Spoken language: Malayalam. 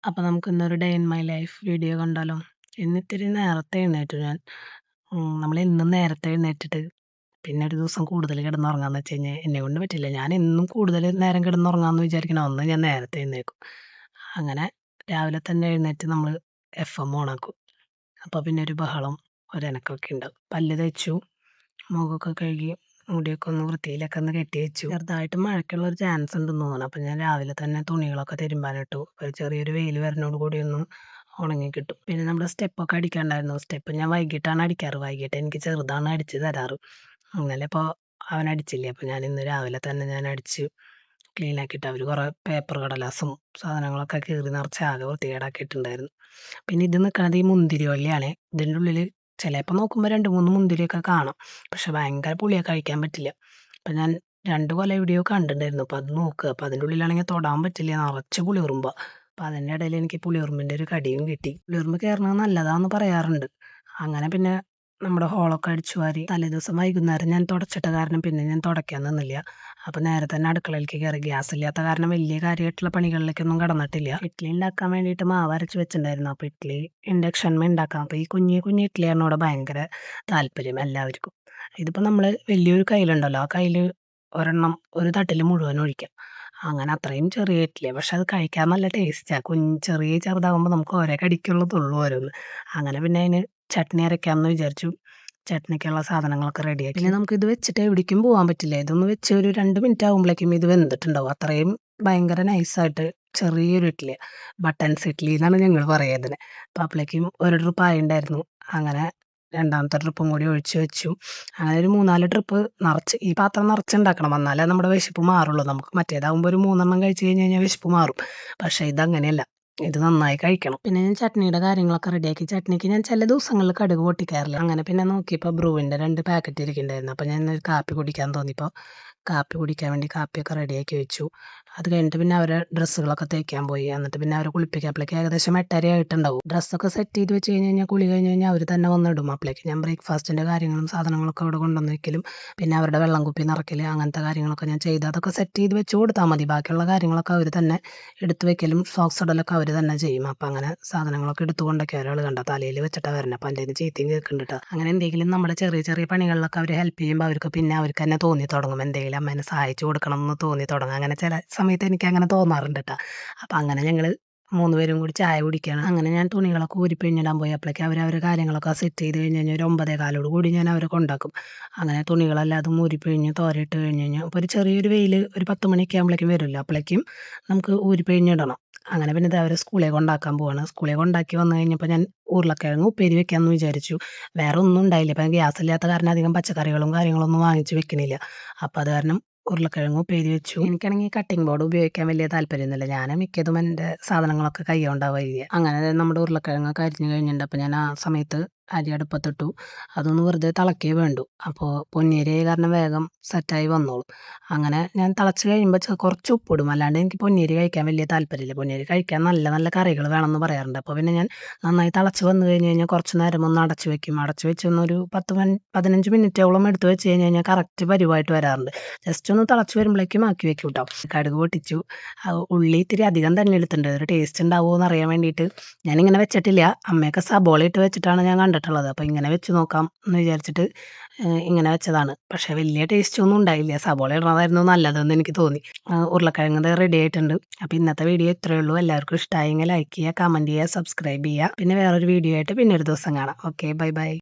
അപ്പോൾ നമുക്കിന്നൊരു day in my life video കണ്ടാലോ? ഇന്നിത്തിരി നേരത്തെ എഴുന്നേറ്റു ഞാൻ. നമ്മളെന്നും നേരത്തെ എഴുന്നേറ്റിട്ട് പിന്നെ ഒരു ദിവസം കൂടുതൽ കിടന്നുറങ്ങാന്ന് വെച്ച് കഴിഞ്ഞാൽ എന്നെക്കൊണ്ട് പറ്റില്ല. ഞാൻ എന്നും കൂടുതൽ നേരം കിടന്നുറങ്ങാമെന്ന് വിചാരിക്കണം. അന്ന് ഞാൻ നേരത്തെ എഴുന്നേൽക്കും. അങ്ങനെ രാവിലെ തന്നെ എഴുന്നേറ്റ് നമ്മൾ എഫ്എം ഓണാക്കും. അപ്പോൾ പിന്നെ ഒരു ബഹളം ഒരനക്കമൊക്കെ ഉണ്ടാവും. പല്ല് തേച്ചു, മുഖമൊക്കെ കഴുകി, മുടിയൊക്കെ ഒന്ന് വൃത്തിയിലൊക്കെ ഒന്ന് കെട്ടി വെച്ചു. ചെറുതായിട്ട് മഴയ്ക്കുള്ള ഒരു ചാൻസ് ഉണ്ടെന്ന് തോന്നുന്നു. അപ്പം ഞാൻ രാവിലെ തന്നെ തുണികളൊക്കെ തിരുമ്പാനിട്ടു. ഒരു ചെറിയൊരു വെയിൽ വരുന്നതോട് കൂടി ഒന്ന് ഉണങ്ങി കിട്ടും. പിന്നെ നമ്മുടെ സ്റ്റെപ്പൊക്കെ അടിക്കാനുണ്ടായിരുന്നു. സ്റ്റെപ്പ് ഞാൻ വൈകിട്ടാണ് അടിക്കാറ്. വൈകിട്ട് എനിക്ക് ചെറുതാണ് അടിച്ച് തരാറ്. ഇന്നലെ ഇപ്പോൾ അവൻ അടിച്ചില്ല. അപ്പോൾ ഞാൻ ഇന്ന് രാവിലെ തന്നെ ഞാൻ അടിച്ച് ക്ലീൻ ആക്കിയിട്ട് അവർ കുറേ പേപ്പർ കടലാസും സാധനങ്ങളൊക്കെ കീറി നിറച്ച് ആകെ വൃത്തികേടാക്കിയിട്ടുണ്ടായിരുന്നു. പിന്നെ ഇത് നിൽക്കുന്നത് ഈ മുന്തിരി വള്ളിയാണ്. ഇതിൻ്റെ ഉള്ളിൽ ചിലപ്പോൾ നോക്കുമ്പോൾ 2-3 മുന്തിരിയൊക്കെ കാണും. പക്ഷെ ഭയങ്കര പുളിയാണ്, കഴിക്കാൻ പറ്റില്ല. അപ്പം ഞാൻ 2 കൊല എവിടെയോ കണ്ടിട്ടുണ്ടായിരുന്നു. അപ്പോൾ അത് നോക്കുക. അപ്പോൾ അതിൻ്റെ ഉള്ളിലാണെങ്കിൽ തൊടാൻ പറ്റില്ല, നിറച്ച് പുളിയുറുമ്പാണ്. അപ്പോൾ അതിൻ്റെ ഇടയിൽ എനിക്ക് പുളിയുറുമ്പിൻ്റെ ഒരു കടിയും കിട്ടി. പുളിയുറുമ്പ് കയറണത് നല്ലതാണെന്ന് പറയാറുണ്ട്. അങ്ങനെ പിന്നെ നമ്മുടെ ഹോളൊക്കെ അടിച്ചു വാരി തലേദിവസം വൈകുന്നേരം ഞാൻ തുടച്ചിട്ട കാരണം പിന്നെ ഞാൻ തുടയ്ക്കാൻ നിന്നില്ല. അപ്പോൾ നേരെ തന്നെ അടുക്കളയിലേക്ക് കയറി. ഗ്യാസ് ഇല്ലാത്ത കാരണം വലിയ കാര്യമായിട്ടുള്ള പണികളിലേക്കൊന്നും കടന്നിട്ടില്ല. ഇഡ്ഡലി ഉണ്ടാക്കാൻ വേണ്ടിയിട്ട് മാവ് അരച്ച് വെച്ചിട്ടുണ്ടായിരുന്നു. അപ്പോൾ ഇഡ്ഡലി ഇൻഡക്ഷനിൽ ഉണ്ടാക്കാം. അപ്പോൾ ഈ കുഞ്ഞു കുഞ്ഞു ഇഡ്ഡലിയാണ് ഇവിടെ ഭയങ്കര താല്പര്യം എല്ലാവർക്കും. ഇതിപ്പോൾ നമ്മൾ വലിയൊരു കയ്യിലുണ്ടല്ലോ, ആ കയ്യിൽ ഒരെണ്ണം ഒരു തട്ടിൽ മുഴുവൻ ഒഴിക്കാം. അങ്ങനെ അത്രയും ചെറിയ ഇഡ്ഡലിയാണ്. പക്ഷെ അത് കഴിക്കാൻ നല്ല ടേസ്റ്റാണ്. ചെറുതാകുമ്പോൾ നമുക്ക് ഓരോ കടിക്കുള്ളതുള്ളൂ ഓരോന്ന്. അങ്ങനെ പിന്നെ അതിന് ചട്നി അരയ്ക്കാമെന്ന് വിചാരിച്ചു. ചട്നിക്കുള്ള സാധനങ്ങളൊക്കെ റെഡിയാക്കി. പിന്നെ നമുക്കിത് വെച്ചിട്ട് എവിടേക്കും പോകാൻ പറ്റില്ല. ഇതൊന്ന് വെച്ച് ഒരു 2 മിനിറ്റ് ആകുമ്പോഴേക്കും ഇത് വെന്തിട്ടുണ്ടാവും. അത്രയും ഭയങ്കര നൈസായിട്ട് ചെറിയൊരു ഇഡ്ഡലി, ബട്ടൻസ് ഇഡ്ഡലി എന്നാണ് ഞങ്ങൾ പറയുക ഇതിന്. അപ്പോൾ അപ്പോഴേക്കും ഒരു ട്രിപ്പ് ആയിട്ടുണ്ടായിരുന്നു. അങ്ങനെ രണ്ടാമത്തെ ട്രിപ്പും കൂടി ഒഴിച്ച് വെച്ചു. അങ്ങനെ ഒരു 3-4 ട്രിപ്പ് നിറച്ച് ഈ പാത്രം നിറച്ചുണ്ടാക്കണം. എന്നാലേ നമ്മുടെ വിശപ്പ് മാറുള്ളൂ. നമുക്ക് മറ്റേതാകുമ്പോൾ ഒരു 3 എണ്ണം കഴിച്ച് കഴിഞ്ഞ് കഴിഞ്ഞാൽ വിശപ്പ് മാറും. പക്ഷേ ഇതങ്ങനെയല്ല. ഇത് നന്നായി കഴിക്കണം. പിന്നെ ഞാൻ ചട്നിയുടെ കാര്യങ്ങളൊക്കെ റെഡിയാക്കി. ചട്നിക്ക് ഞാൻ ചില ദിവസങ്ങളിൽ കടുക് പൊട്ടിക്കാറില്ല. അങ്ങനെ പിന്നെ നോക്കിയപ്പോൾ ബ്രൂവിൻ്റെ 2 പാക്കറ്റ് ഇരിക്കുന്നുണ്ടായിരുന്നു. അപ്പോൾ ഞാൻ ഒരു കാപ്പി കുടിക്കാൻ തോന്നിയപ്പോൾ കാപ്പി കുടിക്കാൻ വേണ്ടി കാപ്പിയൊക്കെ റെഡിയാക്കി വെച്ചു. അത് കഴിഞ്ഞിട്ട് പിന്നെ അവരെ ഡ്രസ്സുകളൊക്കെ തേക്കാൻ പോയി. എന്നിട്ട് പിന്നെ അവരെ കുളിപ്പിക്കാൻ ഏകദേശം 8:30 ആയിട്ടുണ്ടാവും. ഡ്രസ്സൊക്കെ സെറ്റ് ചെയ്ത് വെച്ച് കഴിഞ്ഞ് കഴിഞ്ഞാൽ കുളി കഴിഞ്ഞ് കഴിഞ്ഞാൽ അവർ തന്നെ വന്നിടും. അപ്പോഴേക്ക് ഞാൻ ബ്രേക്ക്ഫാസ്റ്റിൻ്റെ കാര്യങ്ങളും സാധനങ്ങളൊക്കെ അവിടെ കൊണ്ടുവന്ന് വെക്കലും പിന്നെ അവരുടെ വെള്ളം കുപ്പി നിറയ്ക്കൽ അങ്ങനത്തെ കാര്യങ്ങളൊക്കെ ഞാൻ ചെയ്ത് അതൊക്കെ സെറ്റ് ചെയ്ത് വെച്ച് കൊടുത്താൽ മതി. ബാക്കിയുള്ള കാര്യങ്ങളൊക്കെ അവർ തന്നെ എടുത്ത് വെക്കലും സോക്സ് ഇടലൊക്കെ അവർ തന്നെ ചെയ്യും. അപ്പം അങ്ങനെ സാധനങ്ങളൊക്കെ എടുത്തു കൊണ്ടൊക്കെ ഒരാൾ കണ്ട തലയിൽ വെച്ചിട്ടാണ് വരുന്നത്. അപ്പം എൻ്റെ ചീത്തയും കേൾക്കുന്നുണ്ട് കേട്ടോ. അങ്ങനെ എന്തെങ്കിലും നമ്മുടെ ചെറിയ ചെറിയ പണികളിലൊക്കെ അവർ ഹെൽപ്പ് ചെയ്യുമ്പോൾ അവർക്ക് തന്നെ തോന്നി തുടങ്ങും എന്തെങ്കിലും അമ്മേനെ സഹായിച്ചു കൊടുക്കണം എന്ന് തോന്നി തുടങ്ങും. അങ്ങനെ ചില സമയത്ത് എനിക്ക് അങ്ങനെ തോന്നാറുണ്ട് കേട്ടോ. അപ്പം അങ്ങനെ ഞങ്ങൾ 3 പേരും കൂടി ചായ കുടിക്കുകയാണ്. അങ്ങനെ ഞാൻ തുണികളൊക്കെ ഊരിപ്പിഴിഞ്ഞിടാൻ പോയി. അപ്പോഴേക്കും അവരുടെ കാര്യങ്ങളൊക്കെ സെറ്റ് ചെയ്ത് കഴിഞ്ഞ് കഴിഞ്ഞാൽ ഒരു 9:15 കൂടി ഞാൻ അവരെ കൊണ്ടാക്കും. അങ്ങനെ തുണികളെല്ലാതും ഊരിപ്പിഴിഞ്ഞ് തോരയിട്ട് കഴിഞ്ഞ് കഴിഞ്ഞാൽ അപ്പോൾ ഒരു ചെറിയൊരു വെയിൽ ഒരു 10 മണിയൊക്കെ ആകുമ്പോഴേക്കും വരുമല്ലോ. അപ്പോഴേക്കും നമുക്ക് ഊരിപ്പിഴിഞ്ഞിടണം. അങ്ങനെ പിന്നെ അവരെ സ്കൂളിൽ കൊണ്ടാക്കാൻ പോവാണ്. സ്കൂളിൽ കൊണ്ടാക്കി വന്നു കഴിഞ്ഞപ്പോൾ ഞാൻ ഉരുളക്കിഴങ്ങ് ഉപ്പേരി വെക്കാമെന്ന് വിചാരിച്ചു. വേറെ ഒന്നും ഉണ്ടായില്ല. ഇപ്പം ഗ്യാസ് ഇല്ലാത്ത കാരണം അധികം പച്ചക്കറികളും കാര്യങ്ങളൊന്നും വാങ്ങിച്ച് വെക്കണില്ല. അപ്പോൾ അത് കാരണം ഉരുളക്കിഴങ്ങ് ഉപ്പേരി വെച്ചു. എനിക്കാണെങ്കിൽ കട്ടിംഗ് ബോർഡ് ഉപയോഗിക്കാൻ വലിയ താല്പര്യമൊന്നുമില്ല. ഞാൻ മിക്കതും എൻ്റെ സാധനങ്ങളൊക്കെ കൈ കൊണ്ടാണ് വരിക. അങ്ങനെ നമ്മുടെ ഉരുളക്കിഴങ്ങൊക്കെ അരിഞ്ഞ് കഴിഞ്ഞിട്ടുണ്ട്. അപ്പോൾ ഞാൻ ആ സമയത്ത് അരി അടുപ്പത്തിട്ടു. അതൊന്ന് വെറുതെ തിളക്കേ വേണ്ടു. അപ്പോൾ പൊന്നിയരി കാരണം വേഗം സെറ്റായി വന്നോളും. അങ്ങനെ ഞാൻ തിളച്ച് കഴിയുമ്പോൾ കുറച്ച് ഉപ്പിടും. അല്ലാണ്ട് എനിക്ക് പൊന്നിയരി കഴിക്കാൻ വലിയ താല്പര്യമില്ല. പൊന്നിയരി കഴിക്കാൻ നല്ല നല്ല കറികൾ വേണമെന്ന് പറയാറുണ്ട്. അപ്പോൾ പിന്നെ ഞാൻ നന്നായി തിളച്ച് വന്നു കഴിഞ്ഞ് കഴിഞ്ഞാൽ കുറച്ച് നേരം ഒന്ന് അടച്ച് വെക്കും. അടച്ച് വെച്ച് ഒന്നൊരു 15 മിനിറ്റോളം എടുത്ത് വെച്ച് കഴിഞ്ഞ് കഴിഞ്ഞാൽ കറക്റ്റ് പരുവായിട്ട് വരാറുണ്ട്. ജസ്റ്റ് ഒന്ന് തിളച്ച് വരുമ്പോഴേക്കും ആക്കി വെക്കും കേട്ടോ. കടുക് പൊട്ടിച്ചു. ഉള്ളി ഇത്തിരി അധികം തന്നെ എടുത്തിട്ടുണ്ട്. ഒരു ടേസ്റ്റ് ഉണ്ടാവുമോ എന്ന് അറിയാൻ വേണ്ടിയിട്ട് ഞാനിങ്ങനെ വെച്ചിട്ടില്ല. അമ്മയൊക്കെ സബോള ഇട്ട് വെച്ചിട്ടാണ് ഞാൻ കണ്ടിട്ടുള്ളത്. അപ്പോൾ ഇങ്ങനെ വെച്ച് നോക്കാം എന്ന് വിചാരിച്ചിട്ട് ഇങ്ങനെ വെച്ചതാണ്. പക്ഷേ വലിയ ടേസ്റ്റ് ഒന്നും ഉണ്ടായില്ല. സബോള ഇടുന്നതായിരുന്നു നല്ലതെന്ന് എനിക്ക് തോന്നി. ഉരുളക്കിഴങ്ങ് റെഡി ആയിട്ടുണ്ട്. അപ്പോൾ ഇന്നത്തെ വീഡിയോ ഇത്രയേ ഉള്ളൂ. എല്ലാവർക്കും ഇഷ്ടമായെങ്കിൽ ലൈക്ക് ചെയ്യുക, കമൻറ്റ് ചെയ്യുക, സബ്സ്ക്രൈബ് ചെയ്യുക. പിന്നെ വേറൊരു വീഡിയോ ആയിട്ട് പിന്നെ ഒരു ദിവസം കാണാം. Okay, bye bye.